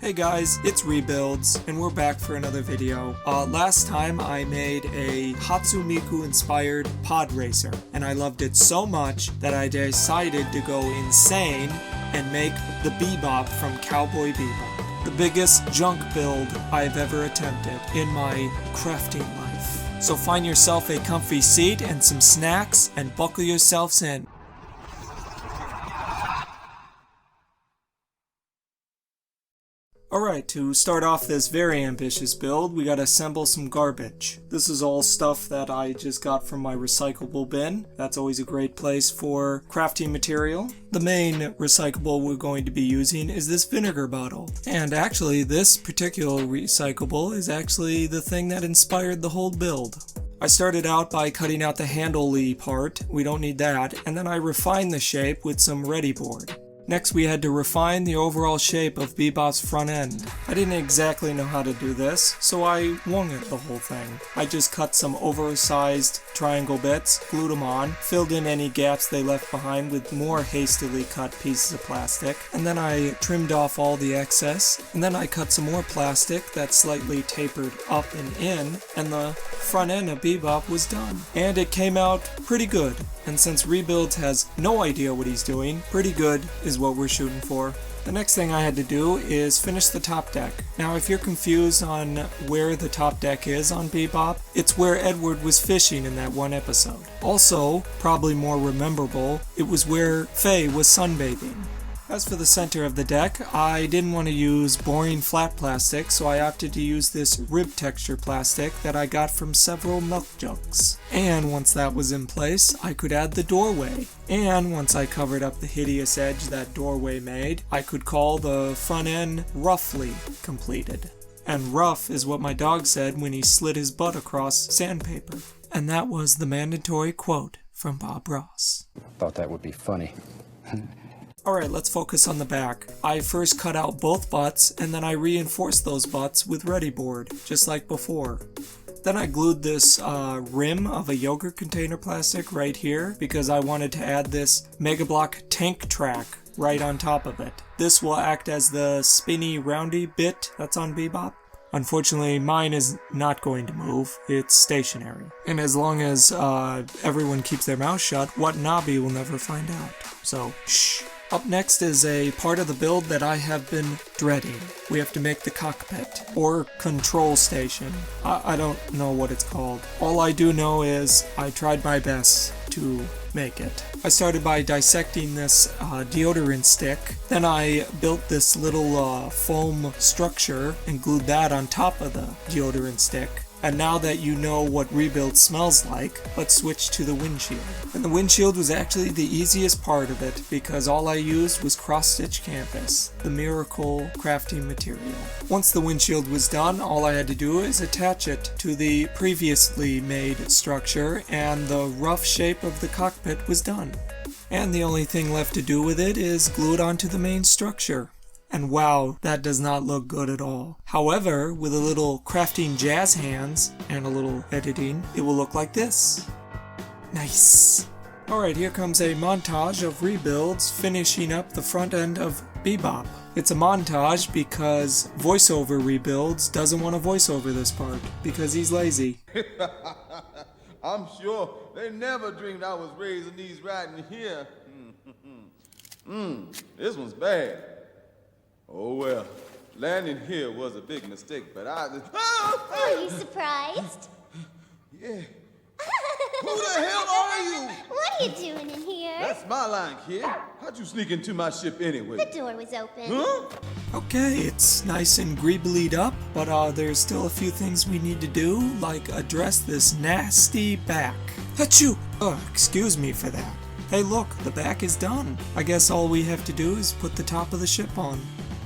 Hey guys, it's Rebuilds, and we're back for another video. Last time I made a Hatsune Miku inspired Podracer, and I loved it so much that I decided to go insane and make the Bebop from Cowboy Bebop. The biggest junk build I've ever attempted in my crafting life. So find yourself a comfy seat and some snacks, and buckle yourselves in. Alright, to start off this very ambitious build, we gotta assemble some garbage. This is all stuff that I just got from my recyclable bin. That's always a great place for crafting material. The main recyclable we're going to be using is this vinegar bottle. And actually, this particular recyclable is actually the thing that inspired the whole build. I started out by cutting out the handle-y part, we don't need that, and then I refined the shape with some ready board. Next we had to refine the overall shape of Bebop's front end. I didn't exactly know how to do this, so I wung it the whole thing. I just cut some oversized triangle bits, glued them on, filled in any gaps they left behind with more hastily cut pieces of plastic, and then I trimmed off all the excess, and then I cut some more plastic that slightly tapered up and in, and the front end of Bebop was done. And it came out pretty good. And since Rebuilds has no idea what he's doing, pretty good is what we're shooting for. The next thing I had to do is finish the top deck. Now if you're confused on where the top deck is on Bebop, it's where Edward was fishing in that one episode. Also, probably more rememberable, it was where Faye was sunbathing. As for the center of the deck, I didn't want to use boring flat plastic, so I opted to use this rib texture plastic that I got from several milk jugs. And once that was in place, I could add the doorway. And once I covered up the hideous edge that doorway made, I could call the front end roughly completed. And rough is what my dog said when he slid his butt across sandpaper. And that was the mandatory quote from Bob Ross. Thought that would be funny. Alright, let's focus on the back. I first cut out both butts, and then I reinforced those butts with ready board, just like before. Then I glued this rim of a yogurt container plastic right here, because I wanted to add this Mega Block tank track right on top of it. This will act as the spinny roundy bit that's on Bebop. Unfortunately, mine is not going to move, it's stationary. And as long as everyone keeps their mouth shut, Watanabe will never find out. So, shh. Up next is a part of the build that I have been dreading. We have to make the cockpit, or control station. I don't know what it's called. All I do know is I tried my best to make it. I started by dissecting this deodorant stick, then I built this little foam structure and glued that on top of the deodorant stick. And now that you know what Rebuild smells like, let's switch to the windshield. And the windshield was actually the easiest part of it because all I used was cross-stitch canvas, the miracle crafting material. Once the windshield was done, all I had to do is attach it to the previously made structure, and the rough shape of the cockpit was done. And the only thing left to do with it is glue it onto the main structure. And wow, that does not look good at all. However, with a little crafting jazz hands and a little editing, it will look like this. Nice. Alright, here comes a montage of Rebuilds finishing up the front end of Bebop. It's a montage because voiceover Rebuilds doesn't want to voice over this part because he's lazy. I'm sure they never dreamed I was raising these right in here. This one's bad. Oh well, landing here was a big mistake, but I just... Are you surprised? Yeah. Who the hell are you? What are you doing in here? That's my line, kid. How'd you sneak into my ship anyway? The door was open. Huh? Okay, it's nice and greeblied up, but there's still a few things we need to do, like address this nasty back. Achoo! Oh, excuse me for that. Hey look, the back is done. I guess all we have to do is put the top of the ship on.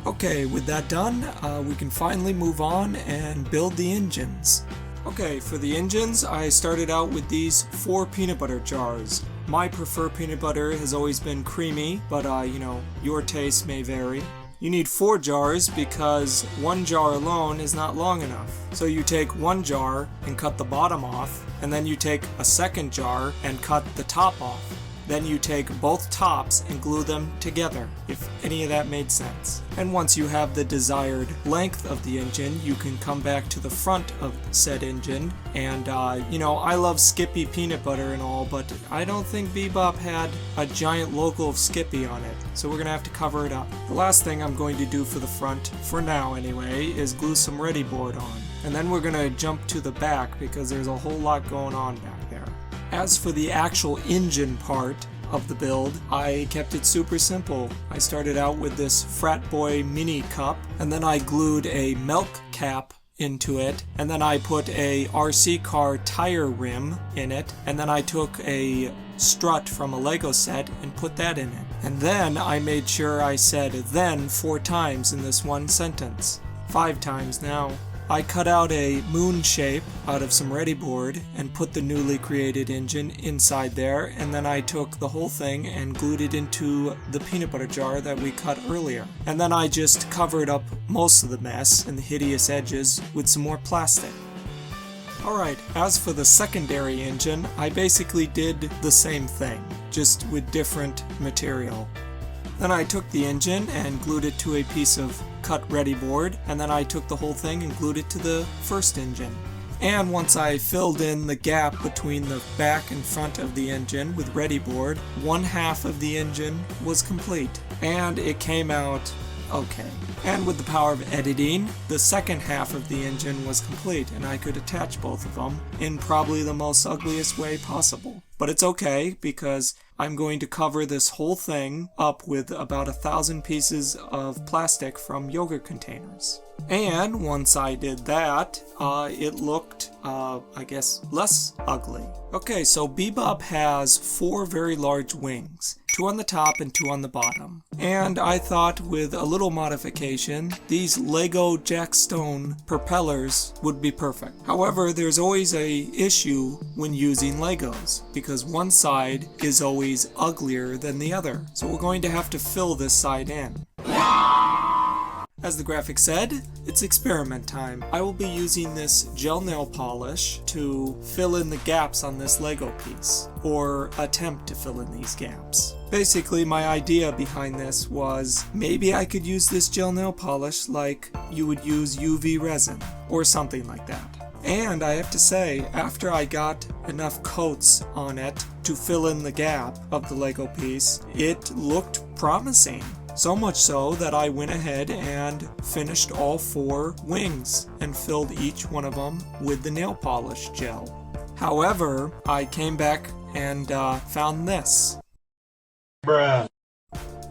Okay, with that done, we can finally move on and build the engines. Okay, for the engines, I started out with these 4 peanut butter jars. My preferred peanut butter has always been creamy, but you know, your taste may vary. You need 4 jars because 1 jar alone is not long enough. So you take 1 jar and cut the bottom off, and then you take a second jar and cut the top off. Then you take both tops and glue them together, if any of that made sense. And once you have the desired length of the engine, you can come back to the front of said engine. And, I love Skippy peanut butter and all, but I don't think Bebop had a giant logo of Skippy on it, so we're gonna have to cover it up. The last thing I'm going to do for the front, for now anyway, is glue some ready board on. And then we're gonna jump to the back because there's a whole lot going on back there. As for the actual engine part of the build, I kept it super simple. I started out with this Frat Boy mini cup, and then I glued a milk cap into it, and then I put a RC car tire rim in it, and then I took a strut from a Lego set and put that in it. And then I made sure I said "then" 4 times in this one sentence. 5 times now. I cut out a moon shape out of some ready board and put the newly created engine inside there, and then I took the whole thing and glued it into the peanut butter jar that we cut earlier. And then I just covered up most of the mess and the hideous edges with some more plastic. Alright, as for the secondary engine, I basically did the same thing, just with different material. Then I took the engine and glued it to a piece of cut ready board, and then I took the whole thing and glued it to the first engine. And once I filled in the gap between the back and front of the engine with ready board, one half of the engine was complete. And it came out okay. And with the power of editing, the second half of the engine was complete, and I could attach both of them in probably the most ugliest way possible. But it's okay, because I'm going to cover this whole thing up with about 1,000 pieces of plastic from yogurt containers. And once I did that, it looked, I guess, less ugly. Okay, so Bebop has 4 very large wings, 2 on the top and 2 on the bottom. And I thought with a little modification, these Lego Jackstone propellers would be perfect. However, there's always an issue when using Legos, because one side is always uglier than the other. So we're going to have to fill this side in. As the graphic said, it's experiment time. I will be using this gel nail polish to fill in the gaps on this Lego piece, or attempt to fill in these gaps. Basically, my idea behind this was maybe I could use this gel nail polish like you would use UV resin, or something like that. And I have to say, after I got enough coats on it to fill in the gap of the Lego piece, it looked promising. So much so that I went ahead and finished all 4 wings and filled each one of them with the nail polish gel. However, I came back and found this. Bruh.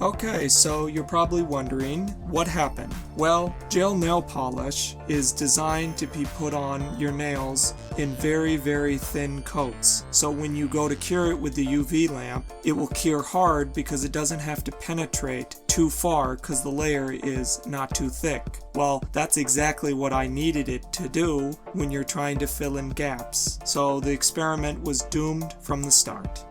Okay, so you're probably wondering what happened. Well, gel nail polish is designed to be put on your nails in very, very thin coats. So when you go to cure it with the UV lamp, it will cure hard because it doesn't have to penetrate too far because the layer is not too thick. Well, that's exactly what I needed it to do when you're trying to fill in gaps. So the experiment was doomed from the start.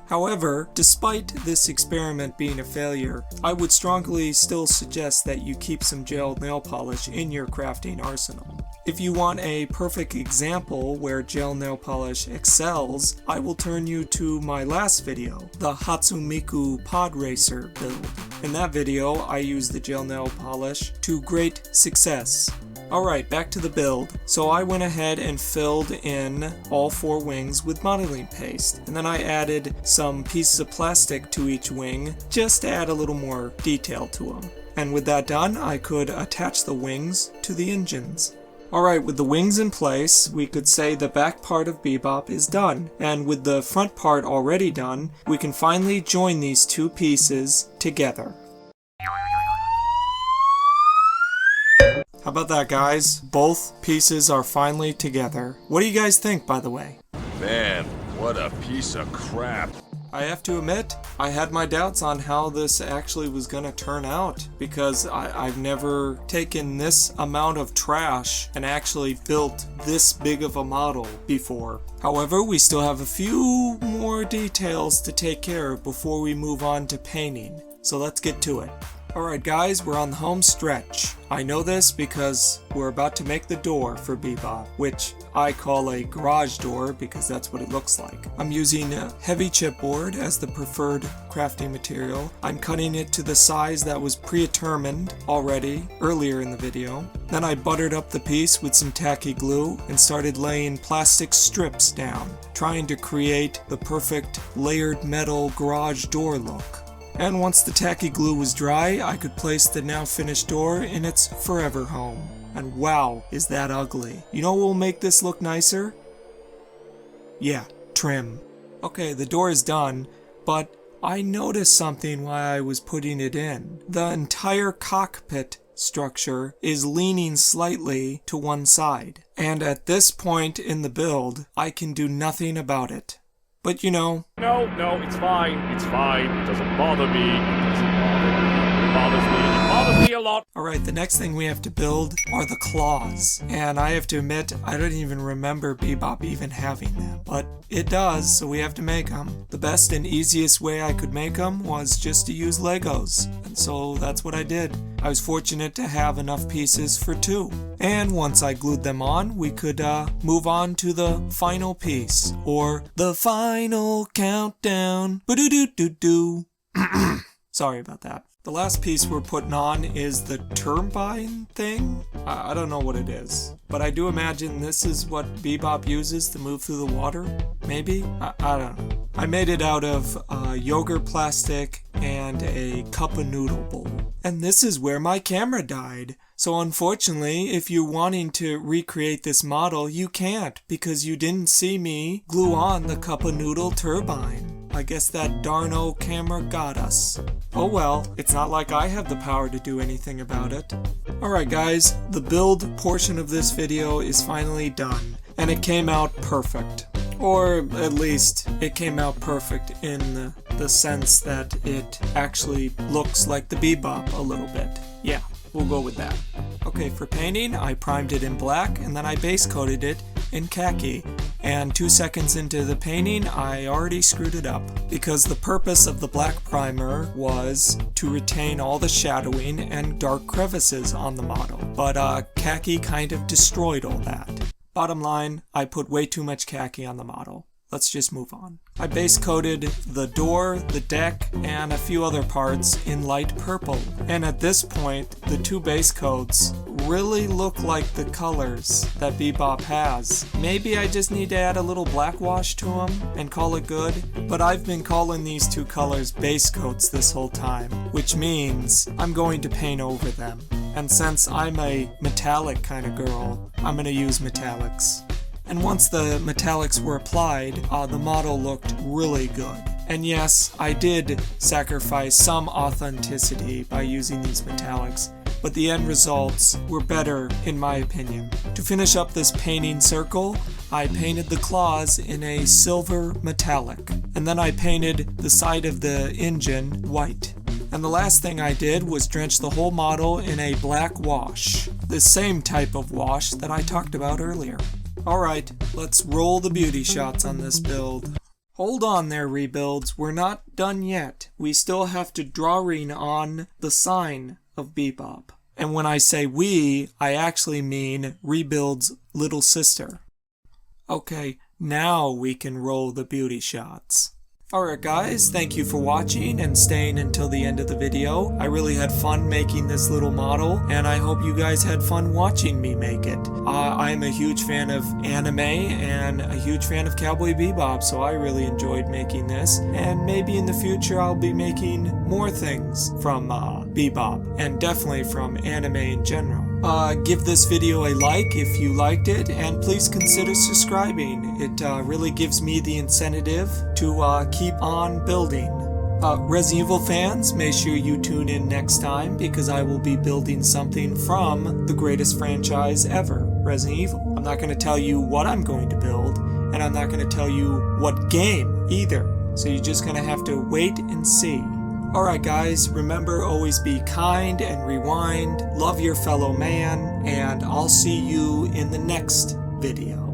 However, despite this experiment being a failure, I would strongly still suggest that you keep some gel nail polish in your crafting arsenal. If you want a perfect example where gel nail polish excels, I will turn you to my last video, the Hatsune Miku Podracer build. In that video, I used the gel nail polish to great success. Alright, back to the build. So I went ahead and filled in all 4 wings with modeling paste, and then I added some pieces of plastic to each wing just to add a little more detail to them. And with that done, I could attach the wings to the engines. Alright, with the wings in place, we could say the back part of Bebop is done, and with the front part already done, we can finally join these 2 pieces together. How about that, guys? Both pieces are finally together. What do you guys think, by the way? Man, what a piece of crap. I have to admit, I had my doubts on how this actually was gonna turn out, because I've never taken this amount of trash and actually built this big of a model before. However, we still have a few more details to take care of before we move on to painting, so let's get to it. Alright guys, we're on the home stretch. I know this because we're about to make the door for Bebop, which I call a garage door because that's what it looks like. I'm using a heavy chipboard as the preferred crafting material. I'm cutting it to the size that was predetermined already earlier in the video. Then I buttered up the piece with some tacky glue and started laying plastic strips down, trying to create the perfect layered metal garage door look. And once the tacky glue was dry, I could place the now finished door in its forever home. And wow, is that ugly. You know what will make this look nicer? Yeah, trim. Okay, the door is done, but I noticed something while I was putting it in. The entire cockpit structure is leaning slightly to one side. And at this point in the build, I can do nothing about it. But you know... No, it's fine. It's fine. It doesn't bother me. It doesn't bother me. It bothers me. It bothers me a lot. Alright, the next thing we have to build are the claws. And I have to admit, I don't even remember Bebop even having them. But it does, so we have to make them. The best and easiest way I could make them was just to use Legos. And so that's what I did. I was fortunate to have enough pieces for 2. And once I glued them on, we could move on to the final piece. Or the final countdown. Ba-do-do-do-do. Sorry about that. The last piece we're putting on is the turbine thing. I don't know what it is, but I do imagine this is what Bebop uses to move through the water. Maybe? I don't know. I made it out of yogurt plastic and a cup of noodle bowl. And this is where my camera died. So unfortunately, if you're wanting to recreate this model, you can't because you didn't see me glue on the cup of noodle turbine. I guess that darn old camera got us. Oh well, it's not like I have the power to do anything about it. Alright guys, the build portion of this video is finally done, and it came out perfect. Or at least, it came out perfect in the sense that it actually looks like the Bebop a little bit. Yeah, we'll go with that. Okay, for painting, I primed it in black, and then I base coated it in khaki. And 2 seconds into the painting, I already screwed it up. Because the purpose of the black primer was to retain all the shadowing and dark crevices on the model. But khaki kind of destroyed all that. Bottom line, I put way too much khaki on the model. Let's just move on. I base coated the door, the deck, and a few other parts in light purple. And at this point, the 2 base coats really look like the colors that Bebop has. Maybe I just need to add a little black wash to them and call it good. But I've been calling these 2 colors base coats this whole time, which means I'm going to paint over them. And since I'm a metallic kind of girl, I'm going to use metallics. And once the metallics were applied, the model looked really good. And yes, I did sacrifice some authenticity by using these metallics, but the end results were better in my opinion. To finish up this painting circle, I painted the claws in a silver metallic, and then I painted the side of the engine white. And the last thing I did was drench the whole model in a black wash, the same type of wash that I talked about earlier. Alright, let's roll the beauty shots on this build. Hold on there, Rebuilds, we're not done yet. We still have to drawing on the sign of Bebop. And when I say we, I actually mean Rebuild's little sister. Okay, now we can roll the beauty shots. Alright guys, thank you for watching and staying until the end of the video. I really had fun making this little model, and I hope you guys had fun watching me make it. I'm a huge fan of anime and a huge fan of Cowboy Bebop, so I really enjoyed making this. And maybe in the future I'll be making more things from Bebop, and definitely from anime in general. Give this video a like if you liked it, and please consider subscribing. It really gives me the incentive to keep on building. Resident Evil fans, make sure you tune in next time because I will be building something from the greatest franchise ever, Resident Evil. I'm not going to tell you what I'm going to build, and I'm not going to tell you what game either. So you're just going to have to wait and see. Alright guys, remember always be kind and rewind, love your fellow man, and I'll see you in the next video.